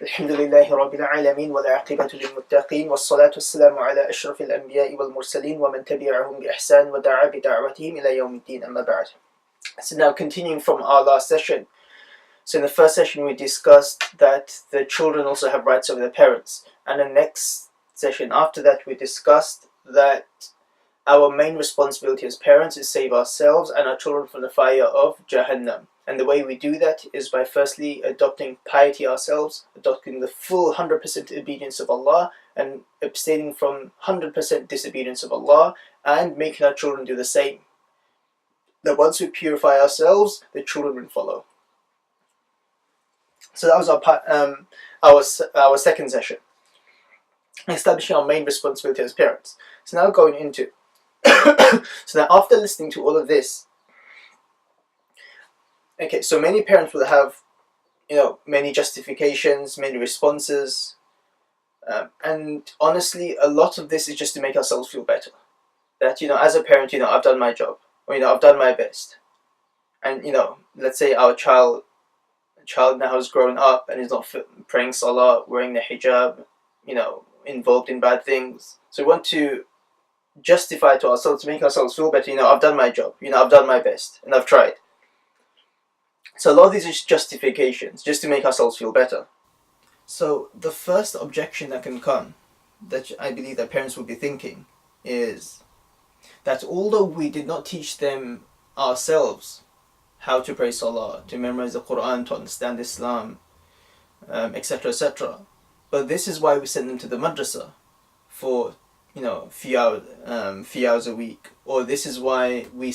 الحمد لله رب العالمين والعاقبة للمتقين والصلاة والسلام على أشرف الأنبياء والمرسلين ومن تبعهم بإحسان ودعا بدعوتهم إلى يوم الدين أما بعد. So now continuing from our last session. So in the first session we discussed that the children also have rights over their parents. And the next session after that we discussed that our main responsibility as parents is save ourselves and our children from the fire of Jahannam. And the way we do that is by firstly adopting piety ourselves, adopting the full 100% obedience of Allah and abstaining from 100% disobedience of Allah and making our children do the same. That once we purify ourselves, the children will follow. So that was our second session, establishing our main responsibility as parents. So now going into so now after listening to all of this, okay, so many parents will have, many justifications, many responses, and honestly, a lot of this is just to make ourselves feel better. That, as a parent, I've done my job, or, I've done my best. And, let's say our child now has grown up and is not praying salah, wearing the hijab, involved in bad things. So we want to justify to ourselves, to make ourselves feel better, I've done my job, I've done my best, and I've tried. So a lot of these are just justifications, just to make ourselves feel better. So the first objection that can come, that I believe that parents will be thinking, is that although we did not teach them ourselves how to pray salah, to memorize the Quran, to understand Islam, etc., etc., but this is why we send them to the madrasa for, few hours a week, or this is why we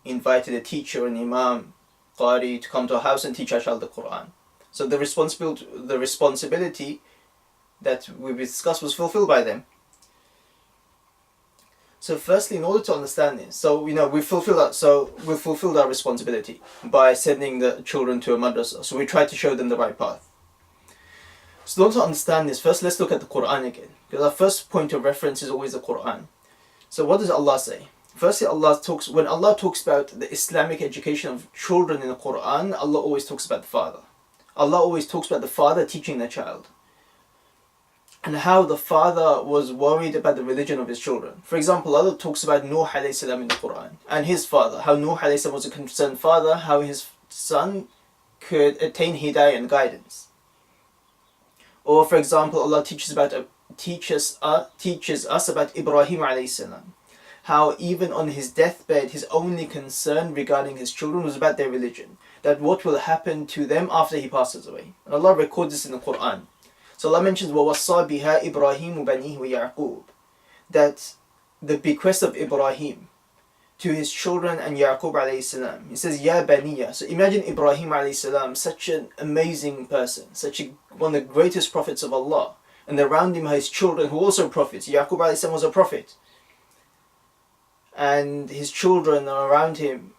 invited a teacher, an imam, qari, to come to our house and teach our child the Quran. So the responsibility that we discussed was fulfilled by them. So firstly, in order to understand this, we've fulfilled our responsibility by sending the children to a madrasa. So we tried to show them the right path. So in order to understand this, first let's look at the Quran again, because our first point of reference is always the Quran. So what does Allah say? Firstly, when Allah talks about the Islamic education of children in the Quran, Allah always talks about the father. Allah always talks about the father teaching the child, and how the father was worried about the religion of his children. For example, Allah talks about Nuh alayhi salam in the Quran, and his father, how Nuh alayhi salam was a concerned father, how his son could attain hidayah and guidance. Or for example, Allah teaches us about Ibrahim alayhi salam, how even on his deathbed, his only concern regarding his children was about their religion, that what will happen to them after he passes away. And Allah records this in the Quran. So Allah mentions, وَوَصَّى بِهَا إِبْرَاهِيمُ بَنِيهِ وَيَعْقُوبُ, that the bequest of Ibrahim to his children and Yaqub alayhi salam. He says, Ya Baniya. So imagine Ibrahim alayhi salam, such an amazing person, one of the greatest prophets of Allah. And around him are his children who are also prophets. Yaqub alayhi salam was a prophet. And his children are around him.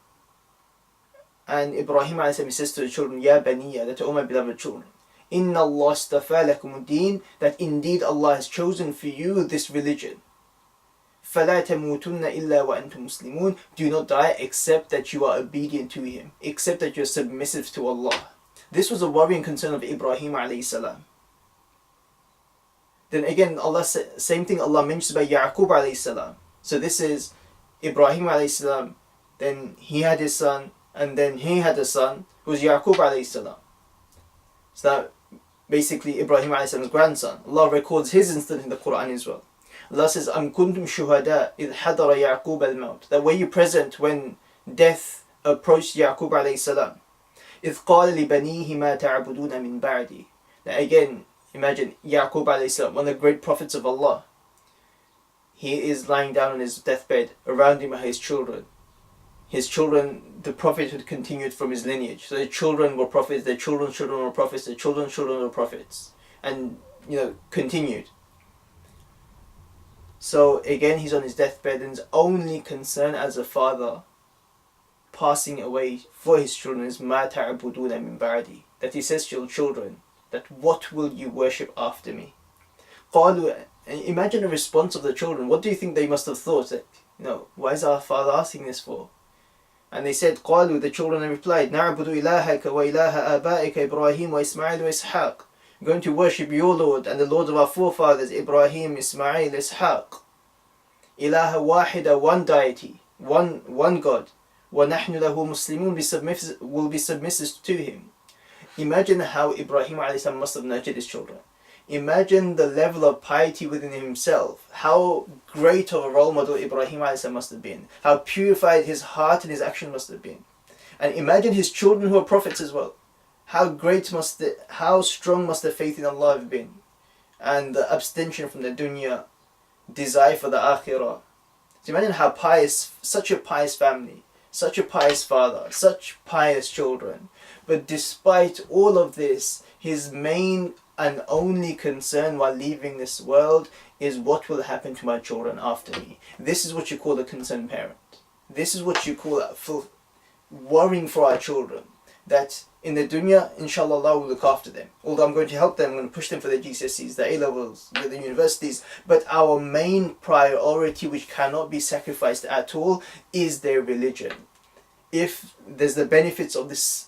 And Ibrahim alayhi salam says to the children, Ya Baniya, that all my beloved children, Inna Allah astafa lakum ad-din, that indeed Allah has chosen for you this religion. فَلَا تَمُوتُنَّ إِلَّا وَأَنْتُمْ مُسْلِمُونَ, do not die except that you are obedient to Him, except that you are submissive to Allah. This was a worry and concern of Ibrahim alayhi salam. Then again, same thing Allah mentions about Yaqub alayhi salam. So this is Ibrahim alayhi salam, then he had his son, and then he had a son who was Yaqub alayhi salam. So that basically Ibrahim alayhi salam's grandson. Allah records his instance in the Quran as well. Allah says, أَمْ كُنْتُمْ شُهَدَاءَ إِذْ حَضَرَ يَعْقُوبَ الْمَوْتِ, that were you present when death approached Yaqub alayhi salam? إِذْ قَالَ لِبَنِيهِ مَا تَعْبُدُونَ مِنْ بَعْدِي. Now again, imagine Yaqub alayhi salam, one of the great prophets of Allah. He is lying down on his deathbed. Around him are his children. His children, the prophethood continued from his lineage. So their children were prophets, their children's children were prophets, their children's children were prophets. And, continued. So again, he's on his deathbed, and his only concern as a father passing away for his children is مَا تَعْبُدُونَ مِنْ بَعْدِي, that he says to your children, that what will you worship after me? قَالُوا, and imagine the response of the children. What do you think they must have thought? That, why is our father asking this for? And they said, قالوا, the children replied, نعبد إلهك وإله آبائك إبراهيم وإسماعيل وإسحاق. We're going to worship your Lord and the Lord of our forefathers, Ibrahim, Ismail, Ishaq. إله واحدة, one deity, one God. وَنَحْنُ لَهُ مُسْلِمُونَ, will be submissive to him. Imagine how Ibrahim a.s. must have nurtured his children. Imagine the level of piety within himself. How great of a role model Ibrahim a.s. must have been. How purified his heart and his action must have been. And imagine his children who are prophets as well. How strong must the faith in Allah have been. And the abstention from the dunya, desire for the akhirah. So imagine how pious, such a pious family, such a pious father, such pious children. But despite all of this, his main and only concern while leaving this world is what will happen to my children after me. This is what you call a concerned parent. This is what you call worrying for our children. That in the dunya, inshallah, Allah will look after them. Although I'm going to help them, I'm going to push them for the GCSEs, the A-levels, the universities. But our main priority, which cannot be sacrificed at all, is their religion. If there's the benefits of this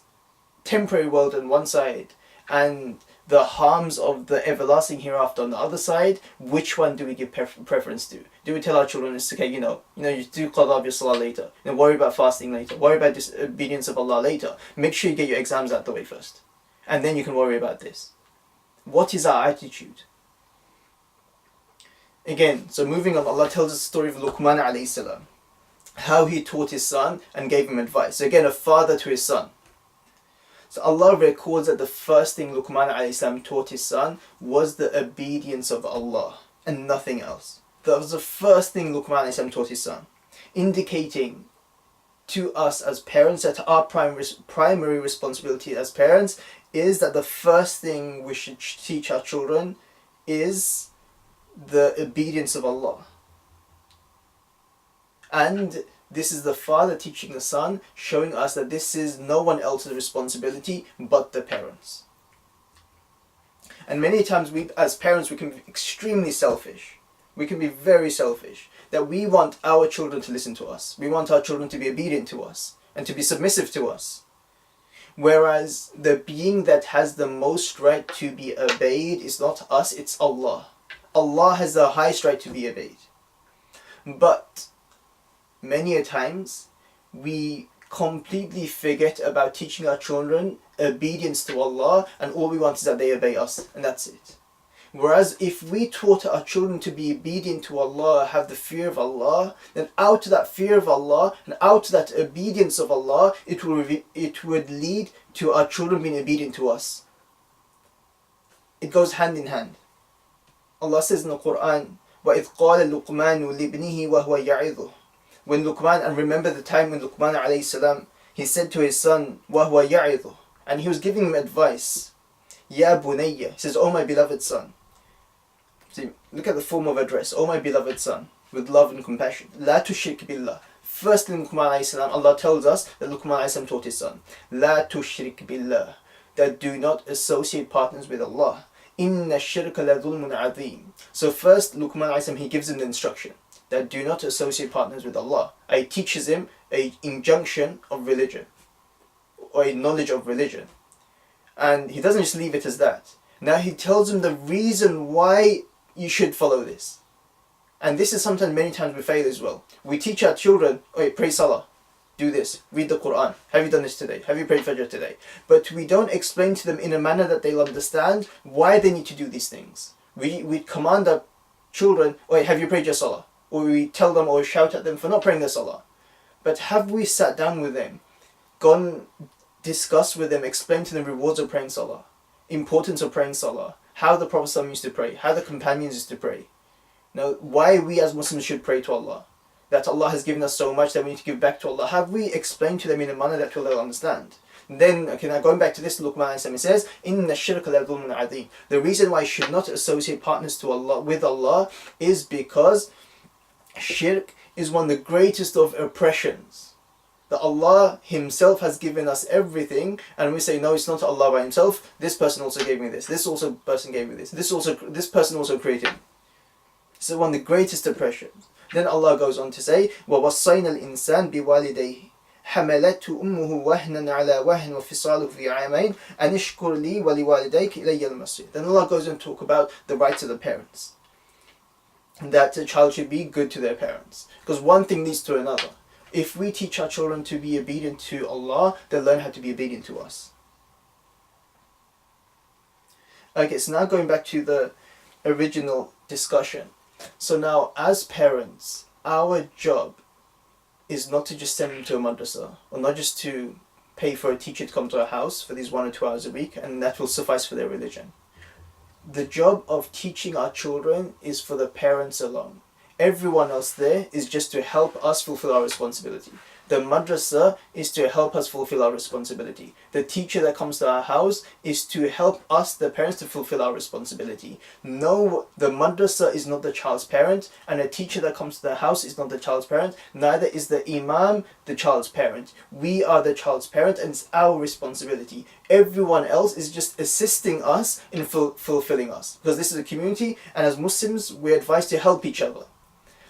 temporary world on one side and the harms of the everlasting hereafter on the other side, which one do we give preference to? Do we tell our children, it's okay, you do qada of your salah later, worry about fasting later, worry about disobedience of Allah later, make sure you get your exams out the way first, and then you can worry about this. What is our attitude? Again, so moving on, Allah tells us the story of Luqman alayhi salam, how he taught his son and gave him advice. So again, a father to his son. So Allah records that the first thing Luqman a.s. taught his son was the obedience of Allah and nothing else. That was the first thing Luqman a.s. taught his son, indicating to us as parents that our primary responsibility as parents is that the first thing we should teach our children is the obedience of Allah. And this is the father teaching the son, showing us that this is no one else's responsibility but the parents. And many times we, as parents, we can be extremely selfish. We can be very selfish. That we want our children to listen to us. We want our children to be obedient to us and to be submissive to us. Whereas the being that has the most right to be obeyed is not us, it's Allah. Allah has the highest right to be obeyed. But many a times, we completely forget about teaching our children obedience to Allah, and all we want is that they obey us, and that's it. Whereas if we taught our children to be obedient to Allah, have the fear of Allah, then out of that fear of Allah, and out of that obedience of Allah, it would lead to our children being obedient to us. It goes hand in hand. Allah says in the Quran, وَإِذْ قَالَ لُقْمَانُ لِابْنِهِ وَهُوَ يَعِظُهُ. When Luqman, and remember the time when Luqman alayhi salam, he said to his son, وَهُوَ يَعِظُهُ, and he was giving him advice. Ya bunayya, he says, oh my beloved son. See, look at the form of address, oh my beloved son, with love and compassion. La tushrik billah. First in Luqman alayhi salam, Allah tells us that Luqman alayhi salam taught his son, La tushrik billah, that do not associate partners with Allah. Inna shirka la dhulmun adhim. So first, Luqman alayhi salam, he gives him the instruction that do not associate partners with Allah. He teaches him an injunction of religion, or a knowledge of religion. And he doesn't just leave it as that. Now he tells him the reason why you should follow this. And this is sometimes, many times we fail as well. We teach our children, pray salah, do this, read the Quran, have you done this today, have you prayed Fajr today? But we don't explain to them in a manner that they'll understand why they need to do these things. We command our children, have you prayed your salah? Or we tell them or shout at them for not praying their salah. But have we sat down with them, discussed with them, explained to them rewards of praying salah, importance of praying salah, how the Prophet ﷺ used to pray, how the companions used to pray. Now, why we as Muslims should pray to Allah, that Allah has given us so much that we need to give back to Allah. Have we explained to them in a manner that they'll understand? Then, now going back to this, Luqman says, Inna shirka la dhulmun adhim. The reason why you should not associate partners to Allah with Allah is because shirk is one of the greatest of oppressions. That Allah Himself has given us everything, and we say, no, it's not Allah by Himself. This person also gave me this. This also person gave me this. This person also created me. So one of the greatest oppressions. Then Allah goes on to say, وَوَصَّيْنَا الْإِنسَانَ بِوَالِدَيْهِ حملته أمه وهنا على وهن وفصاله في عامين أن اشكر لي ولوالديك إلي المصير. Then Allah goes on to talk about the rights of the parents, that a child should be good to their parents, because one thing leads to another. If we teach our children to be obedient to Allah, they'll learn how to be obedient to us. Okay, so now going back to the original discussion. So now, as parents, our job is not to just send them to a madrasa, or not just to pay for a teacher to come to our house for these 1 or 2 hours a week, and that will suffice for their religion. The job of teaching our children is for the parents alone. Everyone else there is just to help us fulfill our responsibility. The madrasa is to help us fulfill our responsibility. The teacher that comes to our house is to help us, the parents, to fulfill our responsibility. No, the madrasa is not the child's parent, and a teacher that comes to the house is not the child's parent. Neither is the imam the child's parent. We are the child's parent, and it's our responsibility. Everyone else is just assisting us in fulfilling us. Because this is a community, and as Muslims, we're advised to help each other.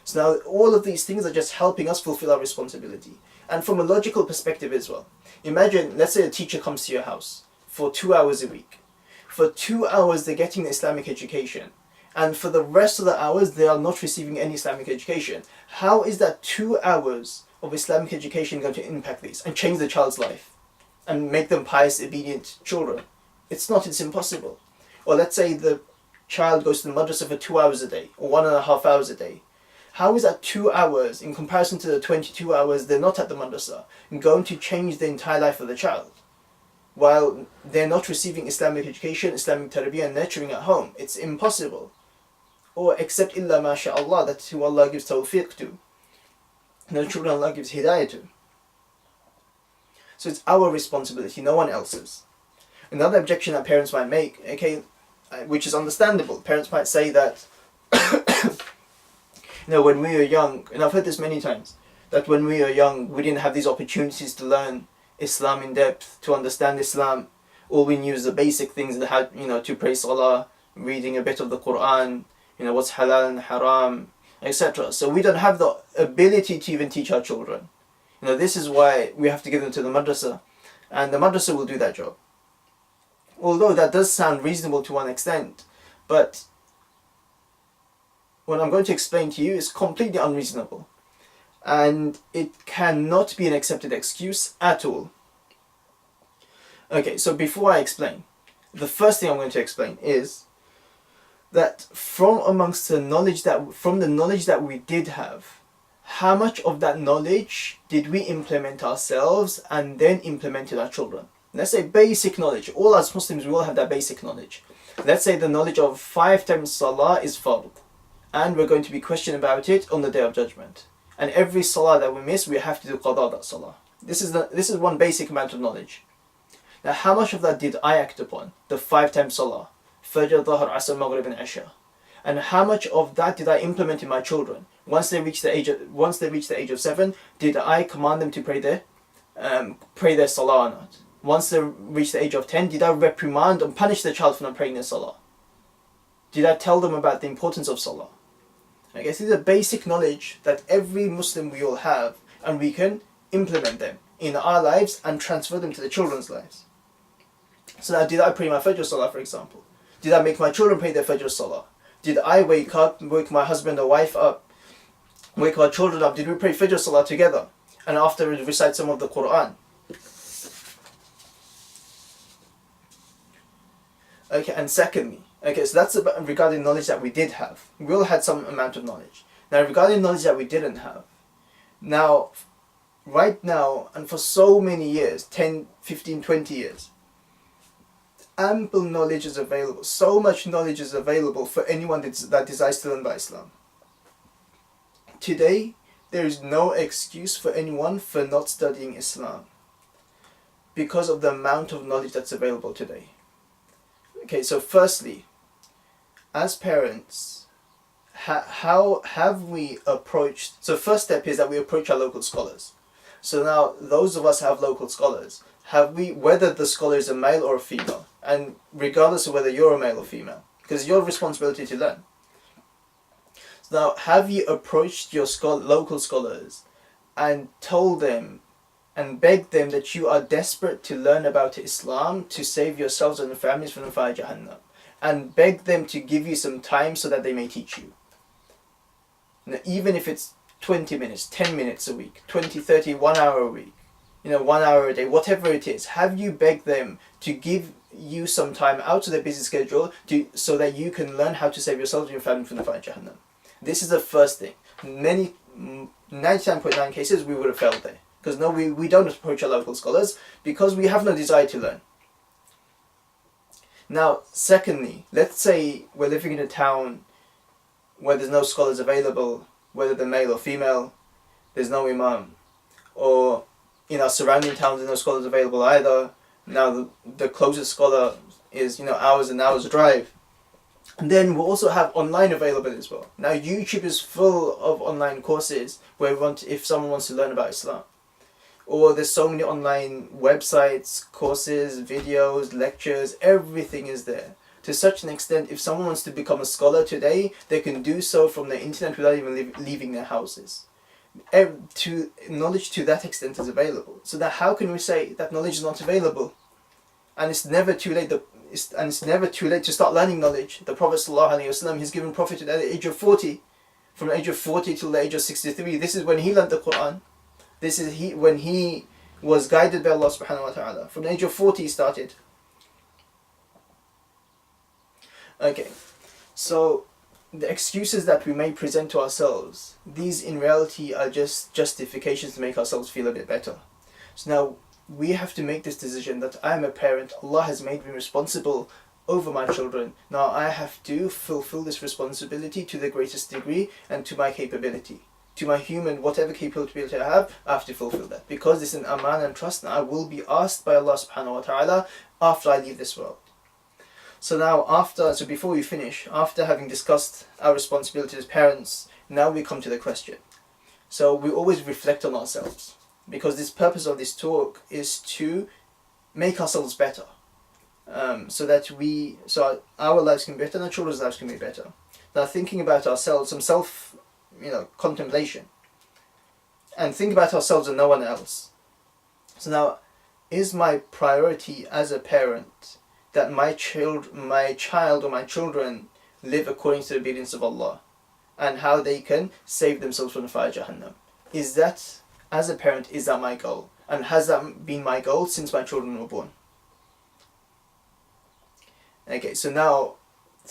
So now all of these things are just helping us fulfill our responsibility. And from a logical perspective as well. Imagine, let's say a teacher comes to your house for 2 hours a week. For 2 hours they're getting the Islamic education. And for the rest of the hours they are not receiving any Islamic education. How is that 2 hours of Islamic education going to impact this and change the child's life? And make them pious, obedient children? It's not, it's impossible. Or let's say the child goes to the madrasa for 2 hours a day, or 1.5 hours a day. How is that 2 hours, in comparison to the 22 hours they're not at the madrasa, going to change the entire life of the child? While they're not receiving Islamic education, Islamic tarbiyah and nurturing at home. It's impossible. Or except illa masha'Allah, that's who Allah gives tawfiq to. No children Allah gives hidayah to. So it's our responsibility, no one else's. Another objection that parents might make, okay, which is understandable. Parents might say that when we were young, and I've heard this many times, that when we were young, we didn't have these opportunities to learn Islam in depth, to understand Islam. All we knew is the basic things that had, to pray salah, reading a bit of the Quran, what's halal and haram, etc. So we don't have the ability to even teach our children. This is why we have to give them to the madrasa, and the madrasa will do that job. Although that does sound reasonable to one extent, but what I'm going to explain to you is completely unreasonable, and it cannot be an accepted excuse at all. Okay, so before I explain, the first thing I'm going to explain is that from the knowledge that we did have, how much of that knowledge did we implement ourselves and then implemented our children? Let's say basic knowledge. All as Muslims, we all have that basic knowledge. Let's say the knowledge of 5 times salah is fard, and we're going to be questioned about it on the Day of Judgment. And every salah that we miss, we have to do qada that salah. This is one basic amount of knowledge. Now, how much of that did I act upon? The 5 times salah, Fajr, Dhuhr, Asr, Maghrib, and Isha. And how much of that did I implement in my children? Once they reach the age of 7, did I command them to pray their salah or not? Once they reach the age of 10, did I reprimand and punish the child for not praying their salah? Did I tell them about the importance of salah? I guess these are basic knowledge that every Muslim we all have, and we can implement them in our lives and transfer them to the children's lives. So now, did I pray my Fajr Salah, for example? Did I make my children pray their Fajr Salah? Did I wake my husband or wife up, wake our children up? Did we pray Fajr Salah together? And after we recite some of the Quran? Okay, and secondly, so that's about regarding knowledge that we did have. We all had some amount of knowledge. Now, regarding knowledge that we didn't have, right now, and for so many years, 10, 15, 20 years, ample knowledge is available. So much knowledge is available for anyone that desires to learn about Islam. Today, there is no excuse for anyone for not studying Islam because of the amount of knowledge that's available today. Okay, so firstly, as parents, how have we approached... So first step is that we approach our local scholars. So now, those of us who have local scholars, have we, whether the scholar is a male or a female, and regardless of whether you're a male or female, because it's your responsibility to learn. So now, have you approached your local scholars and told them and beg them that you are desperate to learn about Islam to save yourselves and your families from the fire Jahannam. And beg them to give you some time so that they may teach you. Now, even if it's 20 minutes, 10 minutes a week, 20, 30, 1 hour a week, 1 hour a day, whatever it is, have you begged them to give you some time out of their busy schedule so that you can learn how to save yourself and your family from the fire Jahannam. This is the first thing. 99.9 cases we would have failed there. Because no, we don't approach our local scholars because we have no desire to learn. Now, secondly, let's say we're living in a town where there's no scholars available, whether they're male or female, there's no imam. Or in our surrounding towns, there's no scholars available either. Now, the closest scholar is, hours and hours drive. And then we'll also have online available as well. Now, YouTube is full of online courses where if someone wants to learn about Islam. Or there's so many online websites, courses, videos, lectures, everything is there. To such an extent, if someone wants to become a scholar today, they can do so from the internet without even leaving their houses. Knowledge to that extent is available. So that how can we say that knowledge is not available? And it's never too late. It's never too late to start learning knowledge. The Prophet ﷺ, he's given prophethood at the age of 40. From the age of 40 till the age of 63. This is when he learned the Quran. This is when he was guided by Allah subhanahu wa ta'ala. From the age of 40 he started. Okay, so the excuses that we may present to ourselves, these in reality are just justifications to make ourselves feel a bit better. So now we have to make this decision that I am a parent, Allah has made me responsible over my children. Now I have to fulfill this responsibility to the greatest degree and to my capability. To my human, whatever capability I have to fulfill that. Because this is an aman and trust, and I will be asked by Allah subhanahu wa ta'ala after I leave this world. So now before we finish, after having discussed our responsibility as parents, now we come to the question. So we always reflect on ourselves. Because this purpose of this talk is to make ourselves better. So that our lives can be better and our children's lives can be better. Now thinking about ourselves, some contemplation, and think about ourselves and no one else. So now, is my priority as a parent that my child or my children live according to the obedience of Allah and how they can save themselves from the fire Jahannam? Is that, as a parent, is that my goal? And has that been my goal since my children were born? Okay, so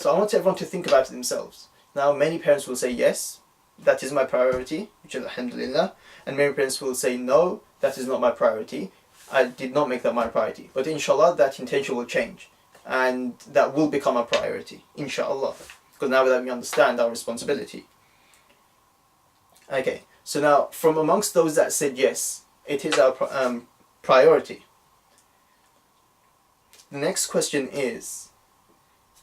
I want everyone to think about it themselves. Now, many parents will say yes, that is my priority, which is alhamdulillah, and many parents will say no, that is not my priority, I did not make that my priority. But inshallah that intention will change and that will become a priority, inshallah, because now that we understand our responsibility. Okay, so now from amongst those that said yes, it is our priority. The next question is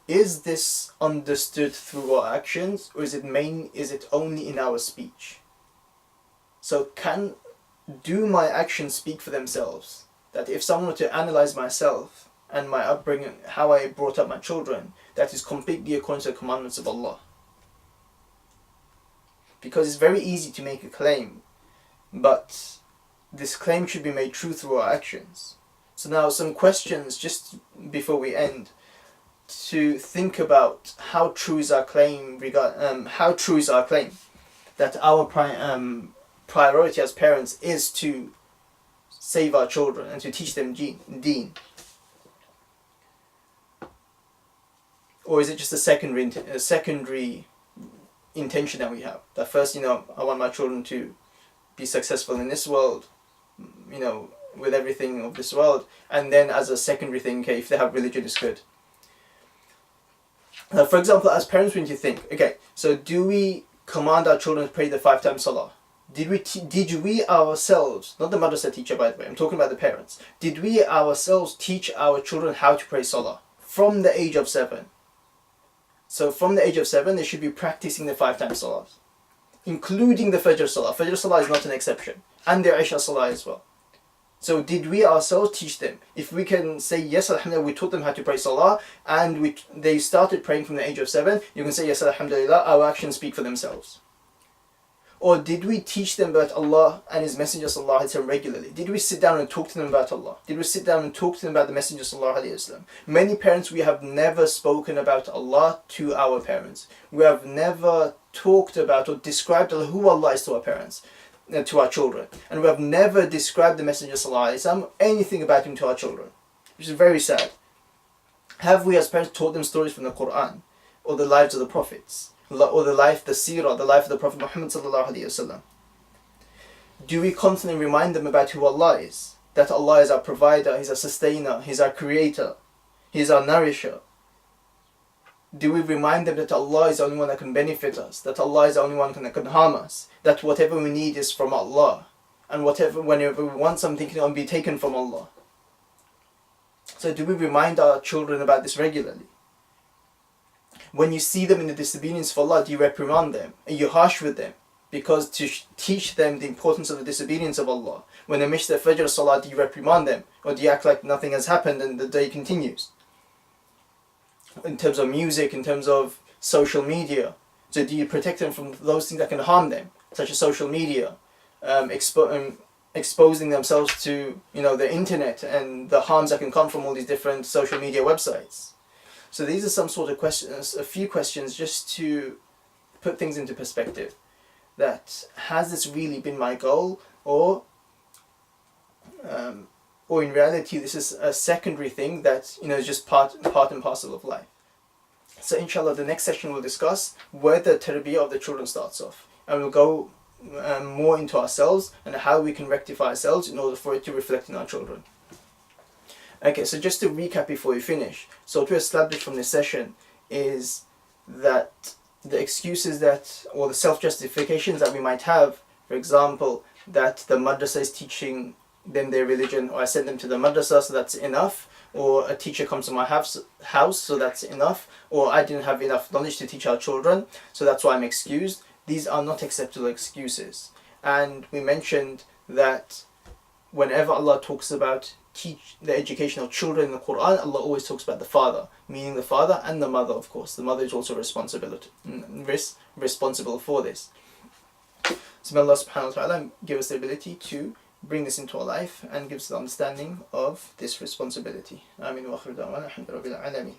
this understood through our actions, or is it only in our speech? So do my actions speak for themselves? That if someone were to analyze myself and my upbringing, how I brought up my children, that is completely according to the commandments of Allah. Because it's very easy to make a claim, but this claim should be made true through our actions. So now some questions just before we end, to think about how true is our claim that our priority as parents is to save our children and to teach them deen, or is it just a secondary intention that we have, that first I want my children to be successful in this world, with everything of this world, and then as a secondary thing, okay, if they have religion, it's good. For example, as parents, we need to think, okay, so do we command our children to pray the 5 times salah? Did we ourselves, not the madrasa teacher by the way, I'm talking about the parents, did we ourselves teach our children how to pray salah from the age of 7? So from the age of 7, they should be practicing the 5 times salah, including the Fajr salah. Fajr salah is not an exception, and the Isha salah as well. So did we ourselves teach them? If we can say yes, alhamdulillah, we taught them how to pray salah, and they started praying from the age of 7, you can say yes, alhamdulillah, our actions speak for themselves. Or did we teach them about Allah and His Messenger sallallahu alaihi wasallam regularly? Did we sit down and talk to them about Allah? Did we sit down and talk to them about the Messenger sallallahu alaihi wasallam? Many parents, we have never spoken about Allah to our parents. We have never talked about or described who Allah is to our parents, to our children. And we have never described the Messenger sallallahu alaihi wasallam, anything about him to our children, which is very sad. Have we as parents taught them stories from the Quran or the lives of the prophets? Or the seerah, the life of the Prophet Muhammad sallallahu alaihi wasallam? Do we constantly remind them about who Allah is? That Allah is our provider, He's our sustainer, He's our creator, He's our nourisher. Do we remind them that Allah is the only one that can benefit us, that Allah is the only one that can harm us, that whatever we need is from Allah, and whenever we want something, it can be taken from Allah? So do we remind our children about this regularly? When you see them in the disobedience of Allah, do you reprimand them? Are you harsh with them? Because to teach them the importance of the disobedience of Allah. When they miss their Fajr Salah, do you reprimand them? Or do you act like nothing has happened and the day continues? In terms of music, in terms of social media, so do you protect them from those things that can harm them, such as social media, exposing themselves to the internet and the harms that can come from all these different social media websites? So these are some sort of questions, a few questions, just to put things into perspective. That has this really been my goal, or in reality this is a secondary thing that is just part and parcel of life. So inshallah, the next session we'll discuss where the tarbiyah of the children starts off, and we'll go more into ourselves and how we can rectify ourselves in order for it to reflect in our children. Okay, so just to recap before we finish, so what we established from this session is that the excuses or the self-justifications that we might have, for example, that the madrasa is teaching them their religion, or I sent them to the madrasa, so that's enough, or a teacher comes to my house, so that's enough, or I didn't have enough knowledge to teach our children, so that's why I'm excused. These are not acceptable excuses. And we mentioned that whenever Allah talks about teach the education of children in the Quran, Allah always talks about the father, meaning the father and the mother, of course. The mother is also responsible for this. So may Allah subhanahu wa ta'ala give us the ability to bring this into our life and give us the understanding of this responsibility. Ameen wa akhiru da'wana alhamdulillahi rabbil alamin.